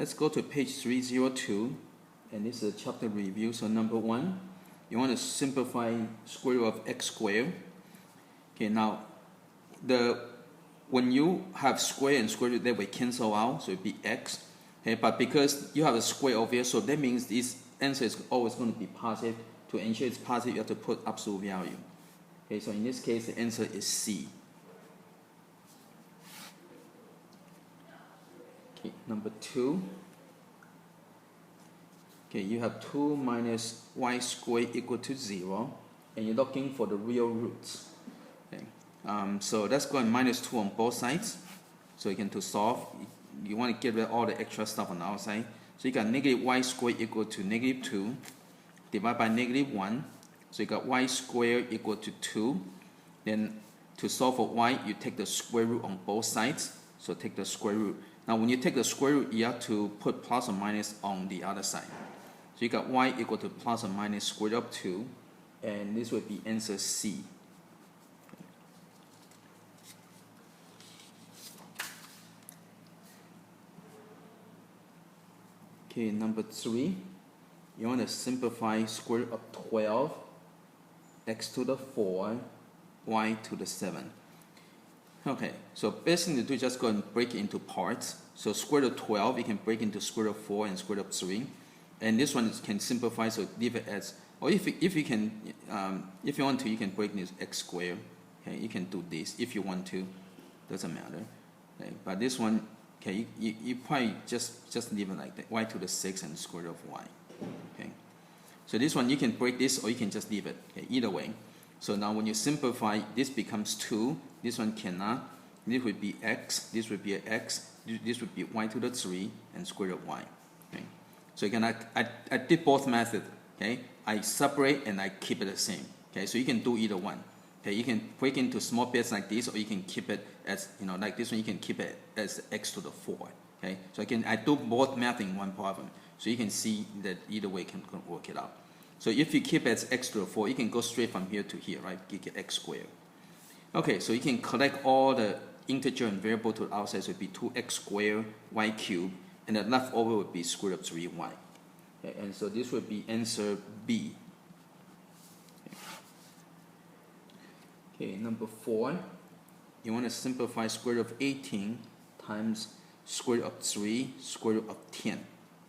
let's go to page 302, and this is a chapter review. So number 1, you want to simplify square root of x squared. Okay, now when you have square and square root, they will cancel out, so it will be x. Okay, but because you have a square over here, so that means this answer is always going to be positive. To ensure it's positive, you have to put absolute value. Okay, so in this case, the answer is C. Okay, number 2. Okay, you have 2 minus y squared equal to 0, and you're looking for the real roots. Okay, so let's go and minus 2 on both sides. So you can to solve, you want to get rid of all the extra stuff on the outside. So you got negative y squared equal to negative 2, divided by negative 1. So you got y squared equal to 2. Then to solve for y, you take the square root on both sides. So take the square root. Now when you take the square root, you have to put plus or minus on the other side. So you got y equal to plus or minus square root of 2. And this would be answer C. Okay, number 3. You want to simplify square root of 12, x to the 4, y to the 7. Okay, so best thing to do is just go and break it into parts. So square root of 12, you can break into square root of 4 and square root of 3. And this one can simplify, so leave it as, or if you want to, you can break this x squared. Okay, you can do this if you want to, doesn't matter. Okay, but this one, okay, you probably just leave it like that, y to the 6 and square root of y. Okay, so this one you can break this or you can just leave it. Okay, either way. So now when you simplify, this becomes 2. This one cannot. This would be x. This would be an x. This would be y to the 3 and square root of y. Okay, so again, I did both methods. Okay, I separate and I keep it the same. Okay, so you can do either one. Okay, you can break into small bits like this, or you can keep it as, like this one. You can keep it as x to the 4. Okay, so I do both math in one problem. So you can see that either way can work it out. So if you keep it as x to the 4, you can go straight from here to here, right? You get x squared. Okay, so you can collect all the integer and variable to the outside, so it would be 2x squared y cubed, and the leftover would be square root of 3y. Okay, and so this would be answer B. Okay, number 4. You want to simplify square root of 18 times square root of 3 square root of 10.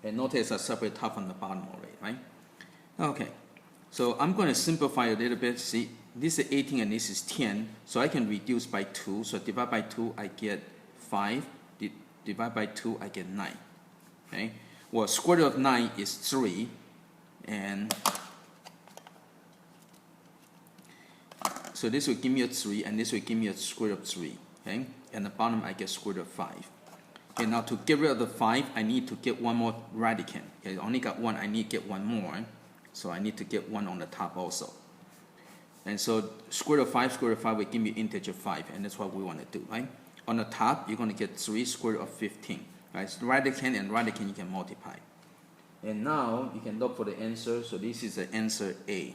And notice I separate top and the bottom already, right? Okay, so I'm going to simplify a little bit. See, this is 18 and this is 10, so I can reduce by 2. So divide by 2, I get 5. Divide by 2, I get 9. Okay, well, square root of 9 is 3, and so this will give me a 3, and this will give me a square root of 3. Okay, and the bottom I get square root of 5. Okay, now to get rid of the 5, I need to get one more radicand. Okay, I only got 1, I need to get one more. So I need to get 1 on the top also. And so square root of 5 will give me integer 5, and that's what we want to do, right? On the top, you're going to get 3 square root of 15. Right? So radicand and radicand you can multiply. And now you can look for the answer. So this is the answer A.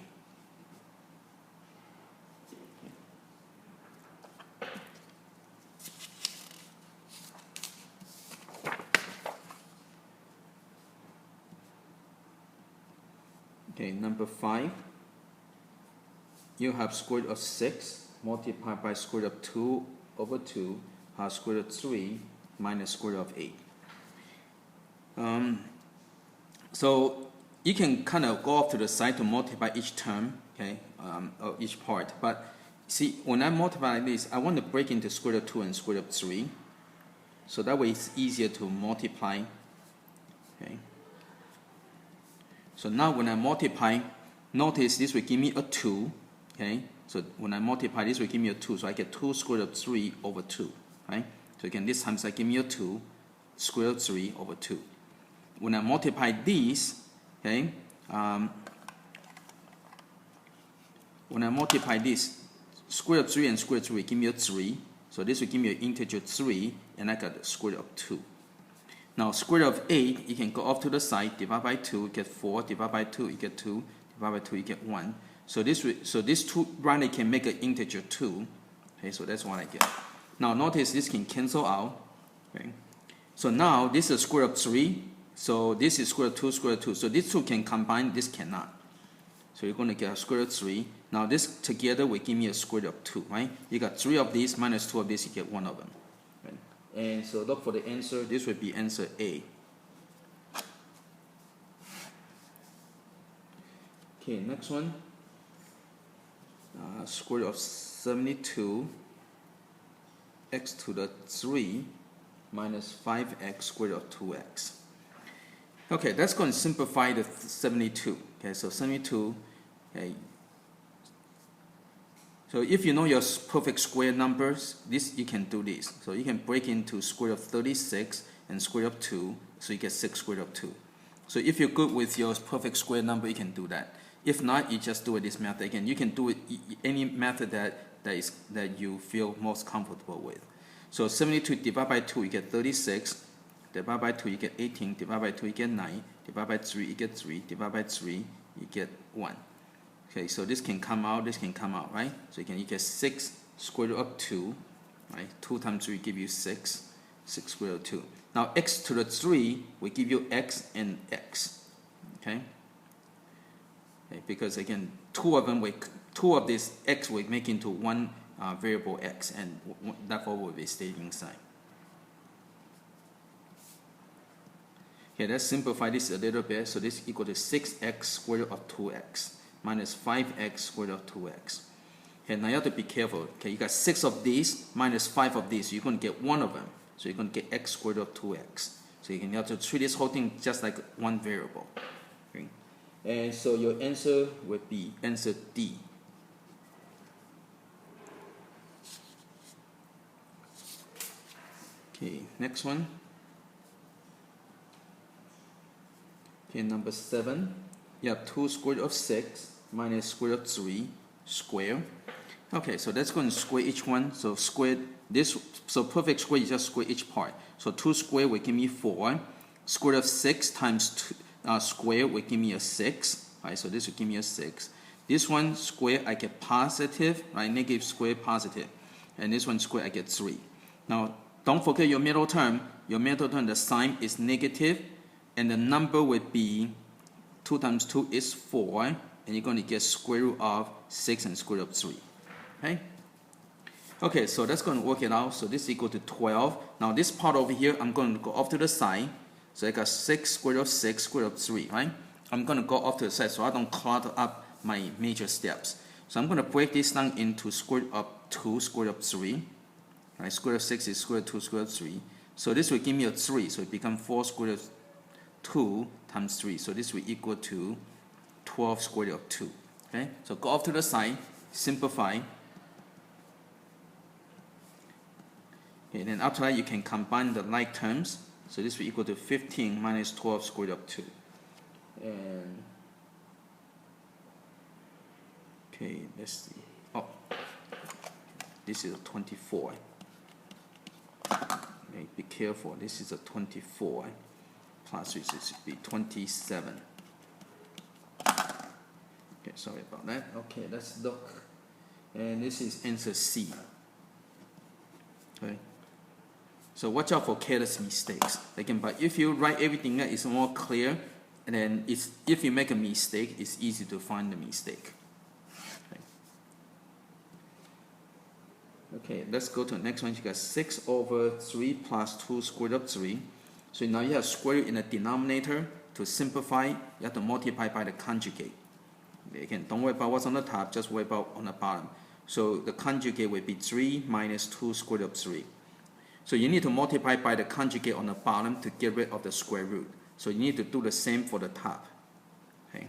Okay, number 5. You have square root of 6 multiplied by square root of 2 over 2 has square root of 3 minus square root of 8. So you can kind of go off to the side to multiply each term, okay, or each part. But see, when I multiply like this, I want to break into square root of 2 and square root of 3. So that way it's easier to multiply. Okay. So now when I multiply, notice this will give me a 2. Okay, so when I multiply, this will give me a 2. So I get 2 square root of 3 over 2. Right? So again, this time I give me a 2 square root of 3 over 2. When I multiply these, okay, when I multiply this, square root of 3 and square root of 3 will give me a 3. So this will give me an integer 3, and I got the square root of 2. Now, square root of 8, you can go off to the side, divide by 2, you get 4, divide by 2, you get 2, divide by 2, you get 1. So this 2 randomly can make an integer 2. Okay, so that's what I get. Now, notice this can cancel out. Okay, So now this is square root of 3. So this is square root of 2, square root of 2. So these two can combine, this cannot. So you're going to get a square root of 3. Now this together will give me a square root of 2, right? You got 3 of these minus 2 of this, you get 1 of them. Right? And so look for the answer. This would be answer A. Okay, next one. Square root of 72 x to the 3 minus 5x square root of 2x. Okay, that's going to simplify the 72. Okay, so 72. Okay. So if you know your perfect square numbers, this you can do this. So you can break into square root of 36 and square root of 2, so you get 6 square root of 2. So if you're good with your perfect square number, you can do that. If not, you just do it this method again. You can do it any method that you feel most comfortable with. So 72 divided by 2, you get 36. Divide by 2, you get 18. Divide by 2, you get 9. Divide by 3, you get 3. Divide by 3, you get 1. Okay, so this can come out, this can come out, right? So you get 6 square root of 2, right? 2 times 3 give you 6. 6 square root of 2. Now x to the 3 will give you x and x. Okay? Okay, because again, two of this x will make into one variable x, and therefore will be staying inside. Okay, let's simplify this a little bit. So this is equal to 6x square root of 2x minus 5x square root of 2x. Okay, now you have to be careful. Okay, you got 6 of these minus 5 of these. You're going to get 1 of them. So you're going to get x square root of 2x. So you have to treat this whole thing just like one variable. Okay. And so your answer would be answer D. Okay, next one. Okay, number 7. You have 2 square root of 6 minus square root of 3 square. Okay, so that's going to square each one. So square this. So perfect square, you just square each part. So 2 square will give me 4. Square root of 6 times 2 square will give me a 6. Right, so this will give me a 6. This one square I get positive, right? Negative square positive. And this one square I get 3. Now don't forget your middle term. Your middle term, the sign is negative, and the number would be 2 times 2 is 4, and you're going to get square root of 6 and square root of 3. Okay? Okay, so that's going to work it out. So this is equal to 12. Now this part over here, I'm going to go off to the side. So I got 6 square root of 6 square root of 3, right? I'm going to go off to the side so I don't clutter up my major steps. So I'm going to break this down into square root of 2 square root of 3. Right? Square root of 6 is square root of 2 square root of 3. So this will give me a 3. So it becomes 4 square root of 2 times 3. So this will equal to 12 square root of 2. Okay? So go off to the side, simplify. Okay, then after that you can combine the like terms. So this will equal to 15 minus 12 square root of 2. And okay, let's see. Oh, this is a 24. Okay, be careful. This is a 24. Plus 3 should be 27. Okay, sorry about that. Okay, let's look. And this is answer C. Okay. So watch out for careless mistakes. Again, but if you write everything that is more clear, and then if you make a mistake, it's easy to find the mistake. Okay, let's go to the next one. You got 6 over 3 plus 2 square root of 3. So now you have square root in the denominator. To simplify, you have to multiply by the conjugate. Again, don't worry about what's on the top, just worry about on the bottom. So the conjugate will be 3 minus 2 square root of 3. So you need to multiply by the conjugate on the bottom to get rid of the square root. So you need to do the same for the top. Okay.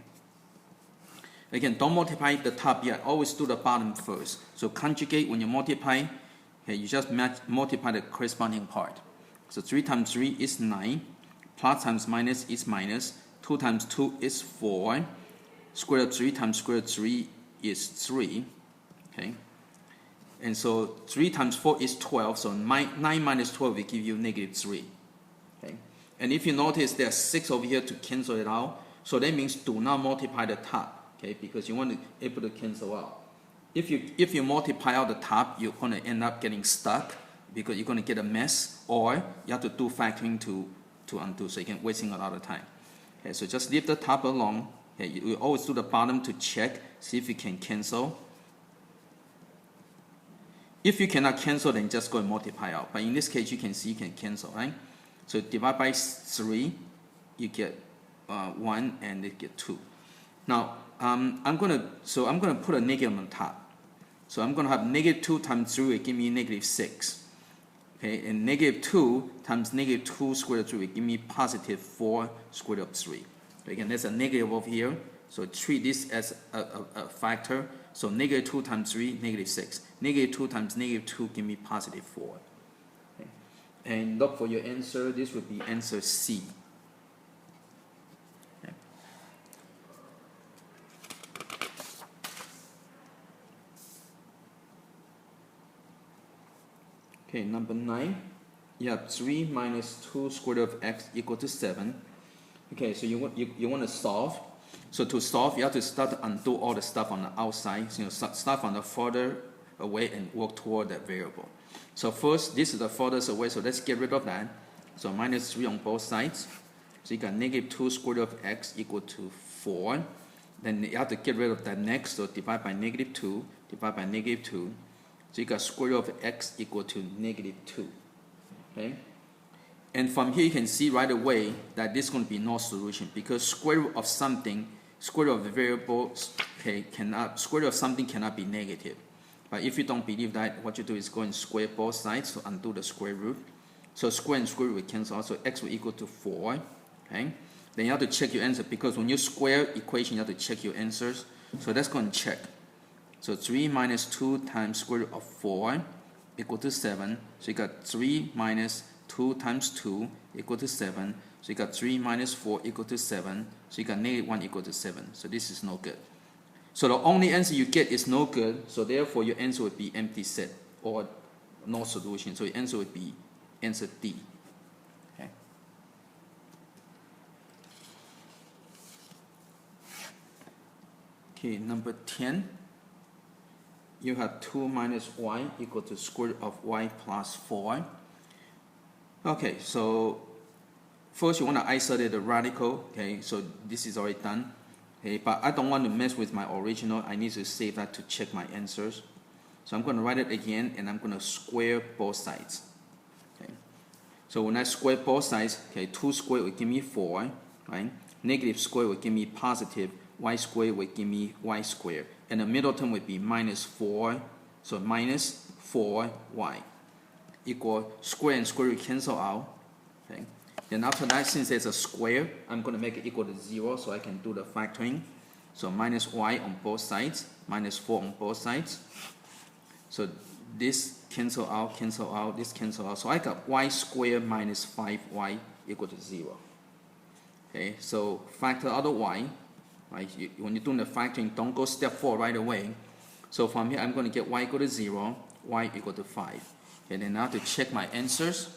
Again, don't multiply the top yet. Always do the bottom first. So conjugate, when you multiply, okay, you just multiply the corresponding part. So 3 times 3 is 9. Plus times minus is minus. 2 times 2 is 4. Square root of 3 times square root of 3 is 3. Okay. And so 3 times 4 is 12. So 9 minus 12 will give you negative 3. Okay. And if you notice there's 6 over here to cancel it out. So that means do not multiply the top. Okay, because you want to be able to cancel out. If you multiply out the top, you're going to end up getting stuck because you're going to get a mess, or you have to do factoring to undo, so you can wasting a lot of time. Okay, so just leave the top alone. Okay, you always do the bottom to check, see if you can cancel. If you cannot cancel, then just go and multiply out. But in this case, you can see you can cancel, right? So divide by 3, you get 1, and you get 2. Now I'm gonna put a negative on top. So I'm gonna have negative 2 times 3 will give me negative 6. Okay, and negative 2 times negative 2 square root of 3 will give me positive 4 square root of 3. Again, there's a negative over here. So treat this as a factor. So negative 2 times 3, negative 6. Negative 2 times negative 2 give me positive 4. Okay. And look for your answer. This would be answer C. Okay. Okay, number 9. You have 3 minus 2 square root of x equal to 7. Okay, so you want to solve. So to solve, you have to start to undo all the stuff on the outside. So, start from the further away and work toward that variable. So first, this is the furthest away, so let's get rid of that. So minus 3 on both sides. So you got negative 2 square root of x equal to 4. Then you have to get rid of that next, so divide by negative 2, divide by negative 2. So you got square root of x equal to negative 2. Okay? And from here you can see right away that this is going to be no solution, because square root of something, square root of the variable, okay, square root of something cannot be negative. But if you don't believe that, what you do is go and square both sides to undo the square root. So square and square root will cancel out, so x will equal to 4. Okay? Then you have to check your answer, because when you square equation, you have to check your answers. So let's go and check. So 3 minus 2 times square root of 4 equal to 7. So you got 3 minus 2 times 2 equal to 7. So you got 3 minus 4 equal to 7. So you got negative 1 equal to 7. So this is no good. So the only answer you get is no good. So therefore your answer would be empty set or no solution. So your answer would be answer D. Okay. Okay, number 10. You have 2 minus y equal to square root of y plus 4. Okay, so first you want to isolate the radical. Okay, so this is already done. Okay, but I don't want to mess with my original. I need to save that to check my answers. So I'm going to write it again, and I'm going to square both sides. Okay, so when I square both sides, okay, 2 squared will give me 4, right? Negative squared will give me positive. Y squared will give me y squared. And the middle term would be minus 4. So minus 4y equal square and square root cancel out. Okay. Then after that, since there's a square, I'm going to make it equal to 0 so I can do the factoring. So minus y on both sides, minus 4 on both sides. So this cancel out, this cancel out. So I got y squared minus 5y equal to 0. Okay, so factor out of y. Right? When you're doing the factoring, don't go step 4 right away. So from here, I'm going to get y equal to 0, y equal to 5. Okay, then now to check my answers.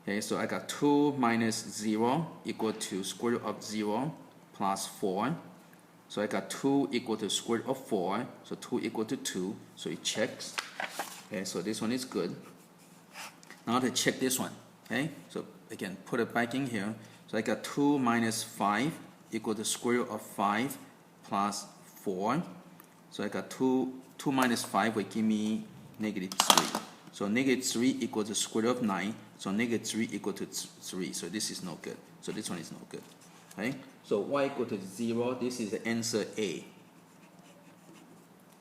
Okay, so I got 2 minus 0 equal to square root of 0 plus 4. So I got 2 equal to square root of 4. So 2 equal to 2. So it checks. Okay, so this one is good. Now to check this one. Okay, so again, put it back in here. So I got 2 minus 5 equal to square root of 5 plus 4. So I got 2 minus 5 will give me negative 3. So negative 3 equal to square root of 9. So negative 3 equal to 3. So this is no good. So this one is no good. Okay? So y equal to 0. This is the answer A.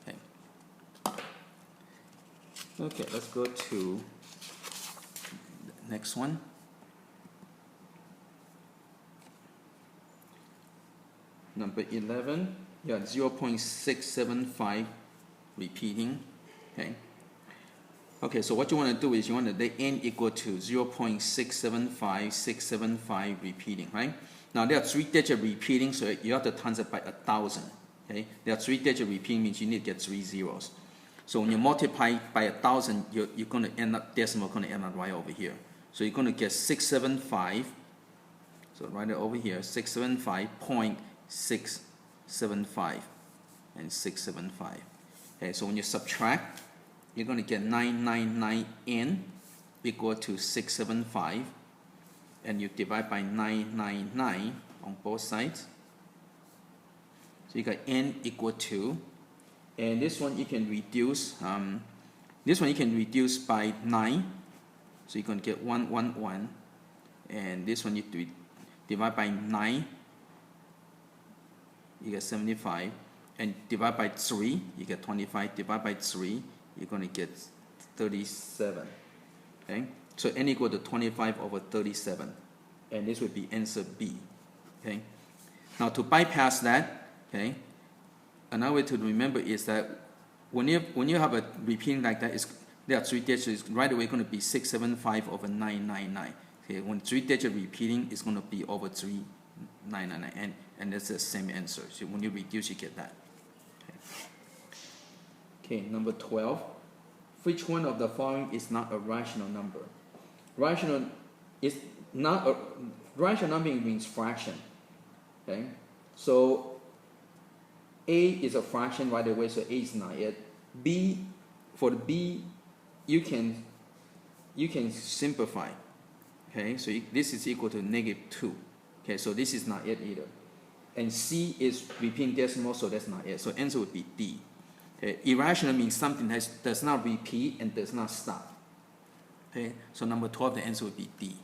Okay. Okay, let's go to the next one. Number 11, you have 0.675 repeating. Okay. Okay, so what you want to do is you want to let n equal to 0.675675 repeating, right? Now there are 3-digit repeating, so you have to times it by 1,000. Okay, there are 3-digit repeating means you need to get 3 zeros. So when you multiply by 1,000, you're going to end up decimal going to end up right over here. So you're going to get 675. So write it over here, 675.675 and 675. Okay, so when you subtract, you're going to get 999n equal to 675, and you divide by 999 on both sides. So you got n equal to, and this one you can reduce. This one you can reduce by 9, so you're going to get 111, and this one you divide by 9, you get 75, and divide by 3, you get 25. Divide by 3, you're going to get 37. Okay, so n equal to 25 over 37, and this would be answer B. Okay, now to bypass that, okay, another way to remember is that when you have a repeating like that, there are 3 digits. Right away, going to be 675 over 999. Okay, when 3 digit repeating, it's going to be over 3999, and that's the same answer. So when you reduce, you get that. Okay, number 12. Which one of the following is not a rational number? Rational number means fraction. Okay, so A is a fraction right away, so A is not it. B, for the B, you can simplify. Okay, so this is equal to -2. Okay, so this is not it either. And C is repeating decimal, so that's not it. So answer would be D. Okay, irrational means something that does not repeat and does not stop. Okay, so number 12, the answer would be D.